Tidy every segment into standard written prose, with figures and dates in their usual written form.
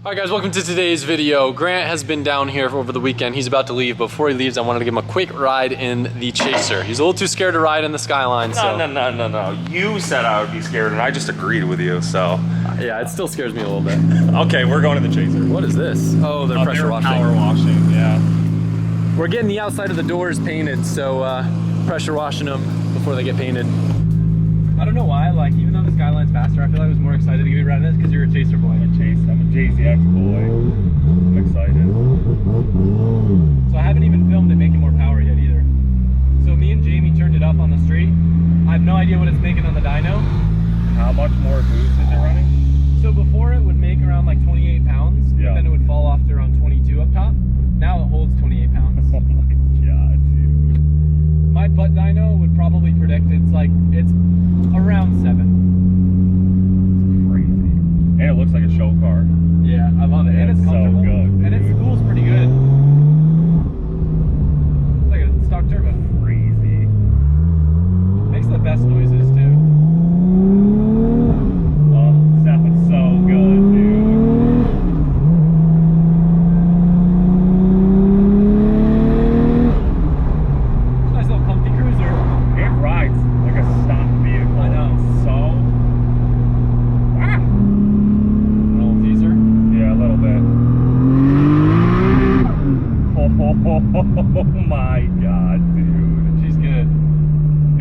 Alright guys, welcome to today's video. Grant has been down here over the weekend. He's about to leave. Before he leaves, I wanted to give him a quick ride in the Chaser. He's a little too scared to ride in the Skyline. No. You said I would be scared and I just agreed with you, so. Yeah, it still scares me a little bit. Okay, we're going to the Chaser. What is this? Oh, they're pressure washing. Power washing, yeah. We're getting the outside of the doors painted, so pressure washing them before they get painted. I don't know why, like, even though the Skyline's faster, I feel like I was more excited to get around this because you're a Chaser boy. I'm a JZX boy. I'm excited. So I haven't even filmed it making more power yet either. So me and Jamie turned it up on the street. I have no idea what it's making on the dyno. How much more boost is it running? So before it would make around like 28 pounds, yeah. Then it would fall off to around 22 up top. Now it holds 28 pounds. Oh my god, dude. My butt dyno would probably predict it's around 7. It's crazy. And it looks like a show car. Yeah, I love it. Yeah, and it's comfortable. so good, dude. And its school's pretty good. It's like a stock turbo. Crazy. Makes the best noises too. Oh, sounds so good, dude. Nice little comfy cruiser. It rides like a stock vehicle. I know. So. Ah! An old teaser. Yeah, a little bit. Oh my god, dude. She's good.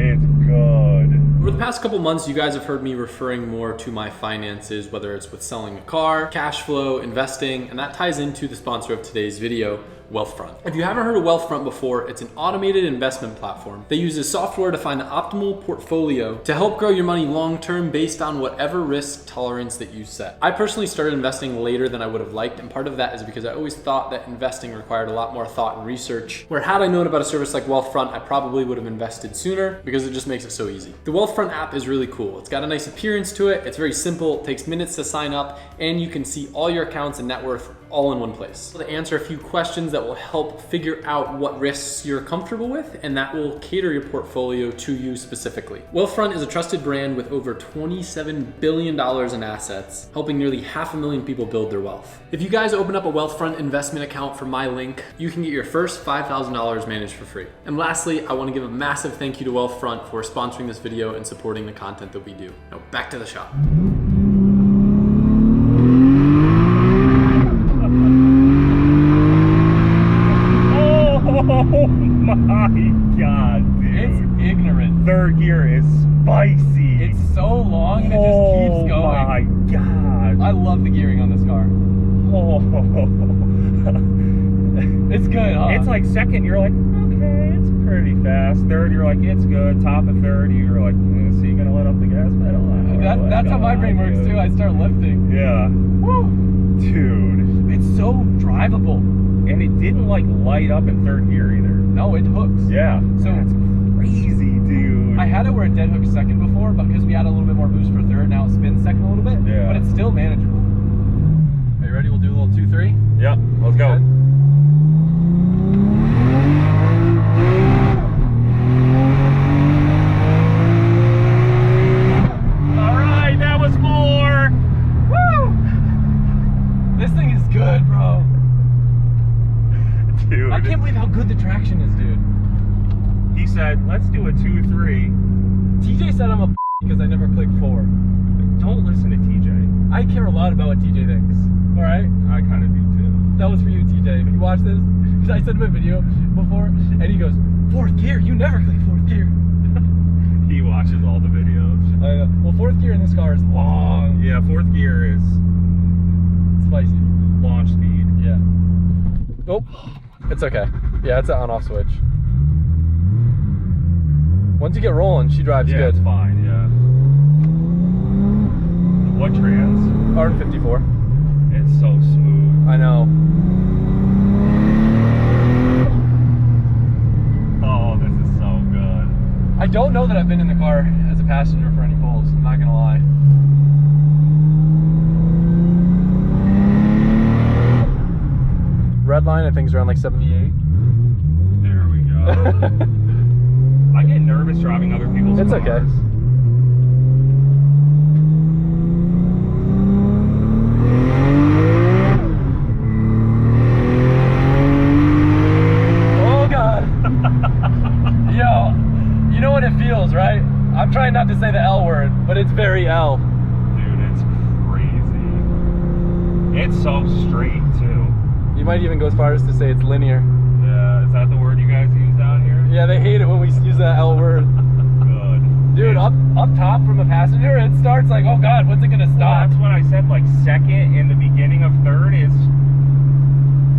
It's good. Over the past couple months, you guys have heard me referring more to my finances, whether it's with selling a car, cash flow, investing, and that ties into the sponsor of today's video, Wealthfront. If you haven't heard of Wealthfront before, it's an automated investment platform that uses software to find the optimal portfolio to help grow your money long-term based on whatever risk tolerance that you set. I personally started investing later than I would have liked, and part of that is because I always thought that investing required a lot more thought and research, where had I known about a service like Wealthfront, I probably would have invested sooner because it just makes it so easy. The Wealthfront app is really cool. It's got a nice appearance to it, it's very simple, it takes minutes to sign up, and you can see all your accounts and net worth all in one place. To answer a few questions that will help figure out what risks you're comfortable with, and that will cater your portfolio to you specifically. Wealthfront is a trusted brand with over $27 billion in assets, helping nearly 500,000 people build their wealth. If you guys open up a Wealthfront investment account from my link, you can get your first $5,000 managed for free. And lastly, I want to give a massive thank you to Wealthfront for sponsoring this video and supporting the content that we do. Now back to the shop. Oh my god, dude. It's ignorant. Third gear is spicy. It's so long and it just keeps going. Oh my god. I love the gearing on this car. Oh. It's good, huh? It's like second, you're like, okay, it's pretty fast. Third, you're like, it's good. Top of third, you're like, so you gonna let up the gas pedal? That's how my brain works too. I start lifting. Yeah. Woo. Dude. It's so drivable. And it didn't like light up in third gear either. No, it hooks. Yeah. So that's crazy, dude. I had it where it dead hooked second before, but because we had a little bit more boost for third, now it spins second a little bit. Yeah. But it's still manageable. Are you ready? We'll do a little 2-3. Yep. Let's go. Good. All right, that was more. Woo! This thing is good, bro. Dude. I can't believe how good the traction is, dude. He said, let's do a 2-3. TJ said I'm a because I never click 4. Don't listen to TJ. I care a lot about what TJ thinks. Alright? I kind of do too. That was for you, TJ. If you watch this, I sent him a video before, and he goes, 4th gear, you never click 4th gear. He watches all the videos. Well, 4th gear in this car is long. Yeah, 4th gear is Spicy. launch speed. Yeah. Oh, it's okay. Yeah, it's an on-off switch. Once you get rolling, she drives Yeah, good. it's fine, yeah. What trans? R54. It's so smooth. I know. Oh, this is so good. I don't know that I've been in the car as a passenger for any pulls. I'm not gonna lie. Red line, I think, is around like 78. There we go. I get nervous driving other people's cars. It's okay. it's so straight too. You might even go as far as to say it's linear. Yeah, is that the word you guys use down here? Yeah, they hate it when we use that L word. Good. Dude, up top from a passenger, it starts like, oh God, when's it gonna stop? That's what I said, like second and the beginning of third is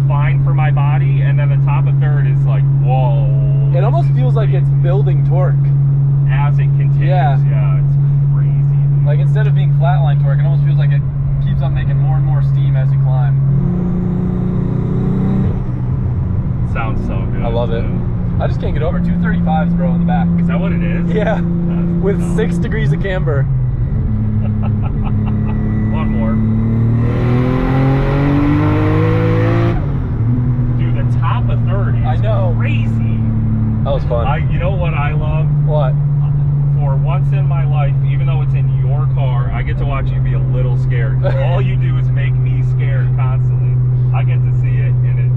fine for my body, and then the top of third is like, whoa. It almost feels like it's building torque. As it continues, Yeah. yeah, it's crazy. Like instead of being flatline torque, it almost feels like it keeps on making more and more steam as you climb. Sounds so good. I love it. I just can't get over 235s, bro, in the back. Is that what it is? Yeah, That's with dumb. 6 degrees of camber. One more. Dude, the top of third is I know. crazy. That was fun. You know what I love? What? For once in my life, even though it's in your car, I get to watch you be a little scared. 'Cause all you do is make me scared constantly. I get to see it, and it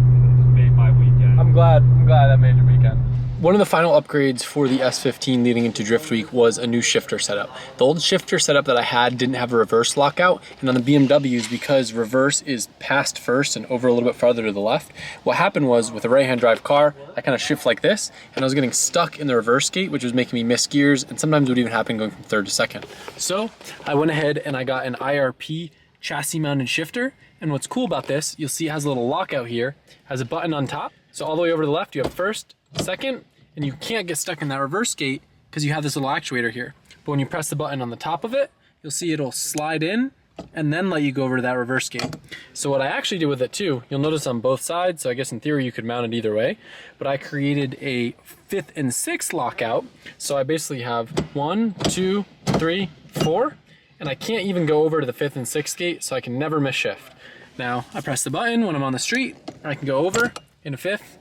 made my weekend. I'm glad that made your weekend. One of the final upgrades for the S15 leading into Drift Week was a new shifter setup. The old shifter setup that I had didn't have a reverse lockout, and on the BMWs, because reverse is past first and over a little bit farther to the left, what happened was with a right-hand drive car, I kind of shift like this, and I was getting stuck in the reverse gate, which was making me miss gears, and sometimes it would even happen going from third to second. So I went ahead and I got an IRP chassis mounted shifter, and what's cool about this, you'll see it has a little lockout here, has a button on top, so all the way over to the left you have first, second, and you can't get stuck in that reverse gate because you have this little actuator here. But when you press the button on the top of it, you'll see it'll slide in and then let you go over to that reverse gate. So what I actually did with it too, you'll notice on both sides, so I guess in theory you could mount it either way, but I created a 5th and 6th lockout. So I basically have 1, 2, 3, 4, and I can't even go over to the 5th and 6th gate, so I can never miss shift. Now I press the button when I'm on the street, and I can go over in a 5th,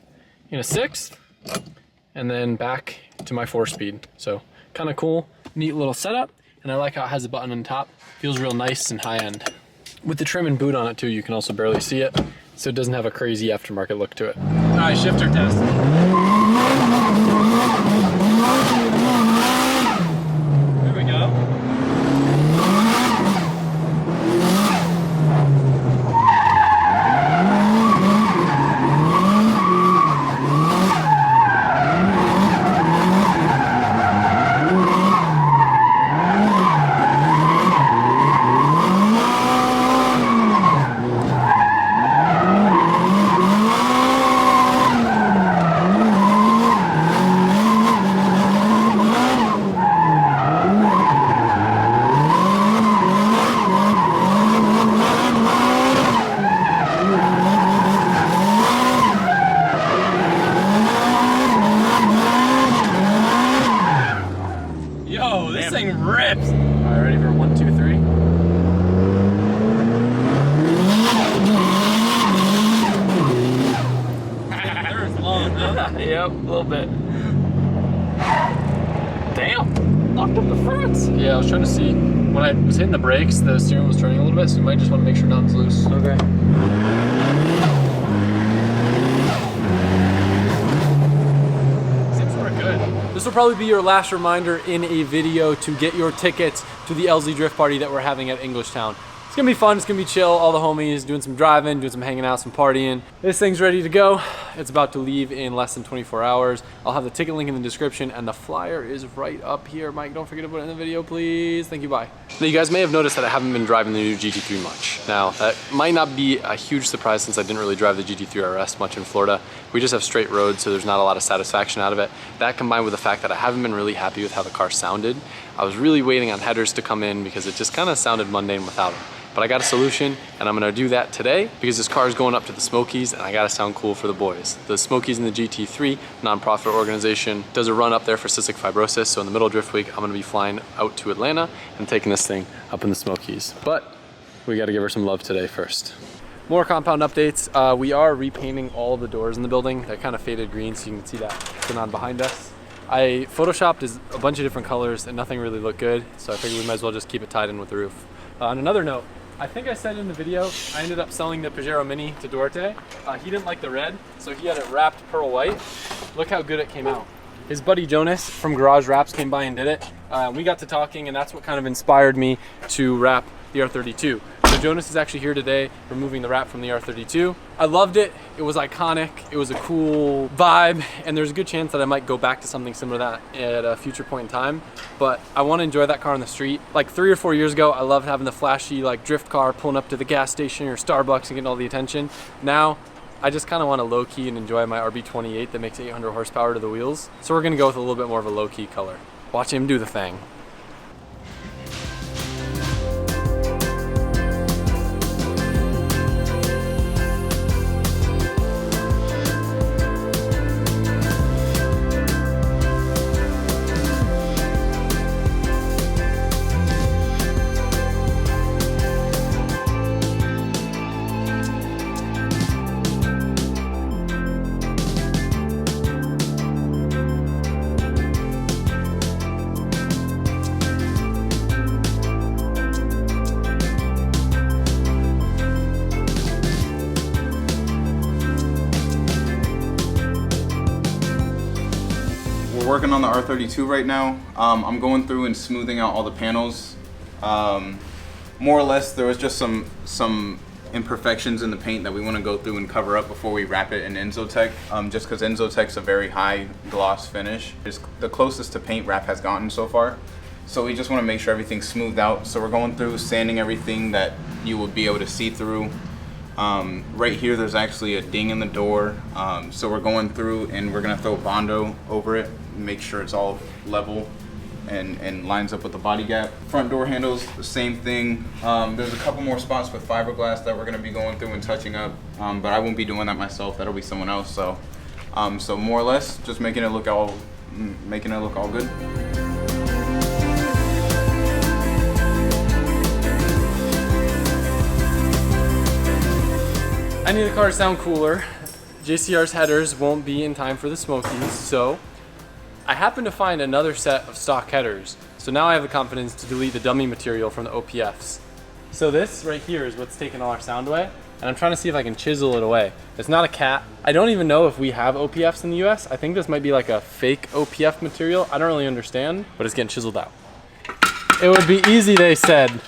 in a 6th, and then back to my 4-speed. So kind of cool, neat little setup, and I like how it has a button on top. Feels real nice and high end. With the trim and boot on it too, you can also barely see it, so it doesn't have a crazy aftermarket look to it. All right, shifter test. There we go. Yo, this thing rips. All right, ready for 1, 2, 3? There's long, huh? Yep, a little bit. Damn, locked up the fronts. Yeah, I was trying to see, when I was hitting the brakes, the steering wheel was turning a little bit, so you might just want to make sure nothing's loose. Okay. This will probably be your last reminder in a video to get your tickets to the LZ Drift Party that we're having at Englishtown. It's gonna be fun, it's gonna be chill, all the homies doing some driving, doing some hanging out, some partying. This thing's ready to go. It's about to leave in less than 24 hours. I'll have the ticket link in the description and the flyer is right up here. Mike, don't forget to put it in the video, please. Thank you, bye. Now, you guys may have noticed that I haven't been driving the new GT3 much. Now, that might not be a huge surprise since I didn't really drive the GT3 RS much in Florida. We just have straight roads, so there's not a lot of satisfaction out of it. That combined with the fact that I haven't been really happy with how the car sounded. I was really waiting on headers to come in because it just kind of sounded mundane without them. But I got a solution, and I'm gonna do that today because this car is going up to the Smokies, and I gotta sound cool for the boys. The Smokies and the GT3 nonprofit organization does a run up there for cystic fibrosis, so in the middle of Drift Week, I'm gonna be flying out to Atlanta and taking this thing up in the Smokies. But we gotta give her some love today first. More compound updates. We are repainting all of the doors in the building. They're kind of faded green, so you can see that going on behind us. I photoshopped a bunch of different colors and nothing really looked good, so I figured we might as well just keep it tied in with the roof. On another note, I think I said in the video, I ended up selling the Pajero Mini to Duarte. He didn't like the red, so he had it wrapped pearl white. Look how good it came out. His buddy Jonas from Garage Wraps came by and did it. We got to talking, and that's what kind of inspired me to wrap the R32. The So Jonas is actually here today removing the wrap from the R32. I loved it. It was iconic. It was a cool vibe, and there's a good chance that I might go back to something similar to that at a future point in time. But I want to enjoy that car on the street. Like 3 or 4 years ago, I loved having the flashy like drift car pulling up to the gas station or Starbucks and getting all the attention. Now, I just kind of want to low-key and enjoy my RB28 that makes 800 horsepower to the wheels. So we're going to go with a little bit more of a low-key color. Watch him do the thing. Working on the R32 right now. I'm going through and smoothing out all the panels. More or less, there was just some imperfections in the paint that we want to go through and cover up before we wrap it in Enzotech. Just because Enzotech's a very high gloss finish. It's the closest to paint wrap has gotten so far. So we just want to make sure everything's smoothed out. So we're going through, sanding everything that you will be able to see through. Right here, there's actually a ding in the door. So we're going through and we're gonna throw Bondo over it, make sure it's all level and lines up with the body gap. Front door handles, the same thing. There's a couple more spots with fiberglass that we're gonna be going through and touching up, but I won't be doing that myself. That'll be someone else. So, so more or less, just making it look all good. I need the car to sound cooler. JCR's headers won't be in time for the Smokies, so I happened to find another set of stock headers. So now I have the confidence to delete the dummy material from the OPFs. So this right here is what's taking all our sound away, and I'm trying to see if I can chisel it away. It's not a cat. I don't even know if we have OPFs in the US. I think this might be like a fake OPF material. I don't really understand, but it's getting chiseled out. It would be easy, they said.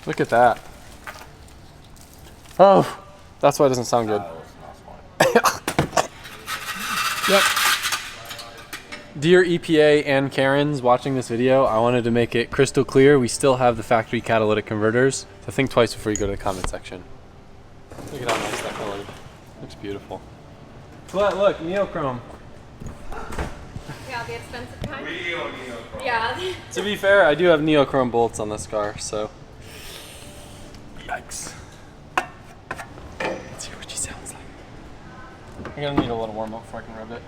Look at that. Oh, that's why it doesn't sound good. Yep. Dear EPA and Karens watching this video, I wanted to make it crystal clear we still have the factory catalytic converters. So think twice before you go to the comment section. Look at how nice that colored. Looks beautiful. Look, neochrome. Yeah, the expensive kind. Real neochrome. Yeah. To be fair, I do have neochrome bolts on this car, so. Yikes. Let's hear what she sounds like. I'm gonna need a little warm up before I can rub it.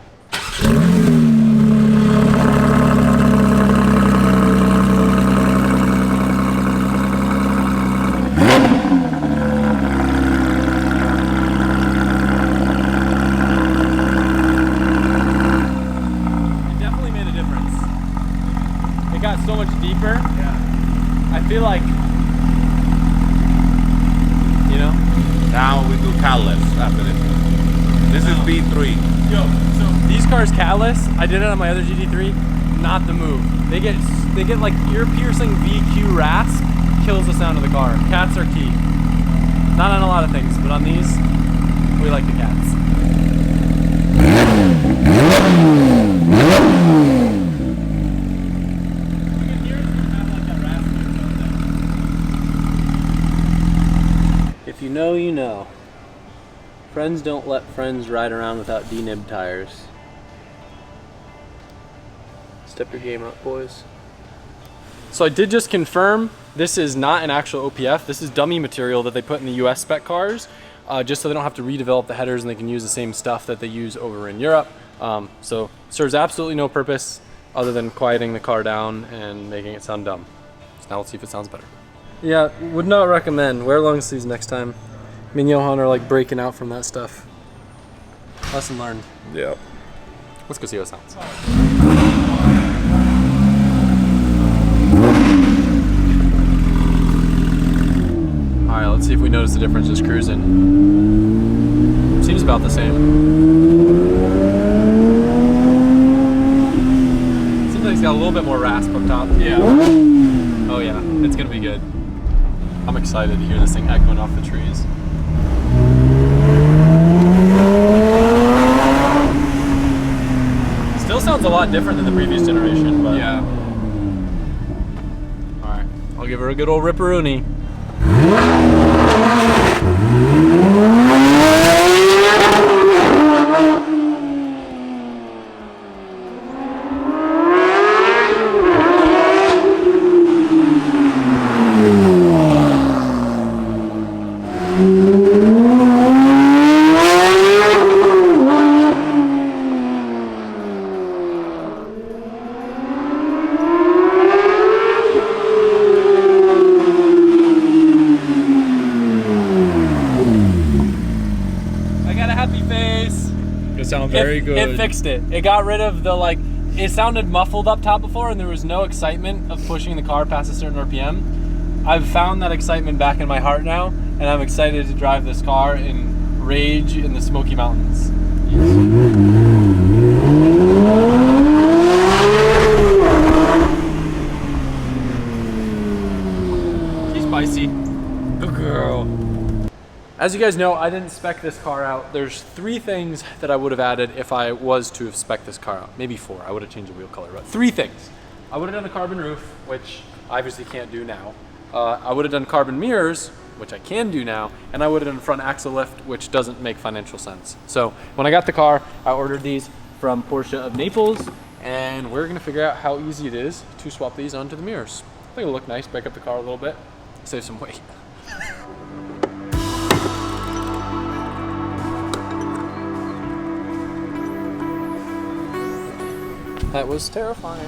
It definitely made a difference. It got so much deeper. Yeah. I feel like, you know? Now we do catalyst after this. This is B3. Yo, so these cars catalyst, I did it on my other GT3, not the move. They get like ear-piercing VQ rasp, kills the sound of the car. Cats are key. Not on a lot of things, but on these, we like the cats. If you know, you know. Friends don't let friends ride around without D-nib tires. Step your game up, boys. So I did just confirm this is not an actual OPF. This is dummy material that they put in the US spec cars, just so they don't have to redevelop the headers and they can use the same stuff that they use over in Europe. So serves absolutely no purpose other than quieting the car down and making it sound dumb. So now let's see if it sounds better. Yeah, would not recommend. Wear long sleeves next time. Me and Johan are like breaking out from that stuff. Lesson learned. Yeah. Let's go see how it sounds. Alright, let's see if we notice the difference just cruising. Seems about the same. It's got a little bit more rasp up top. Yeah. Oh yeah, it's gonna be good. I'm excited to hear this thing echoing off the trees. Still sounds a lot different than the previous generation, but yeah. All right, I'll give her a good old ripperoonie. Sound very good. It fixed it. It got rid of the it sounded muffled up top before and there was no excitement of pushing the car past a certain RPM. I've found that excitement back in my heart now and I'm excited to drive this car and rage in the Smoky Mountains. She's spicy. Good girl. As you guys know, I didn't spec this car out. There's 3 things that I would have added if I was to have spec'd this car out. Maybe 4, I would have changed the wheel color, but 3 things. I would have done a carbon roof, which I obviously can't do now. I would have done carbon mirrors, which I can do now, and I would have done front axle lift, which doesn't make financial sense. So when I got the car, I ordered these from Porsche of Naples, and we're gonna figure out how easy it is to swap these onto the mirrors. I think it'll look nice, break up the car a little bit, save some weight. That was terrifying.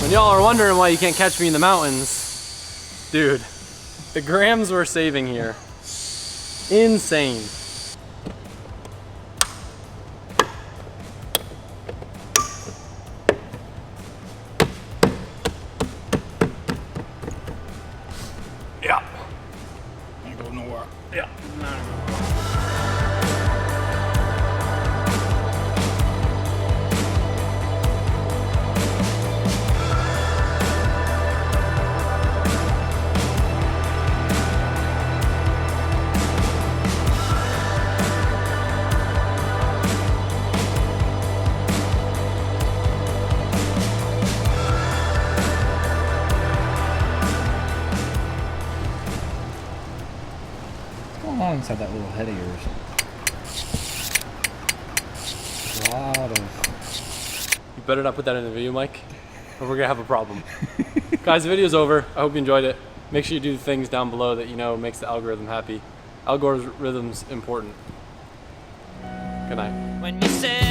When y'all are wondering why you can't catch me in the mountains, dude, the grams we're saving here, insane. Yeah. Ain't go nowhere. Yeah. Inside that little head of yours. A lot of... You better not put that in the video, Mike, or we're gonna have a problem. Guys, the video's over. I hope you enjoyed it. Make sure you do the things down below that you know makes the algorithm happy. Algorithm's important. Good night. When you said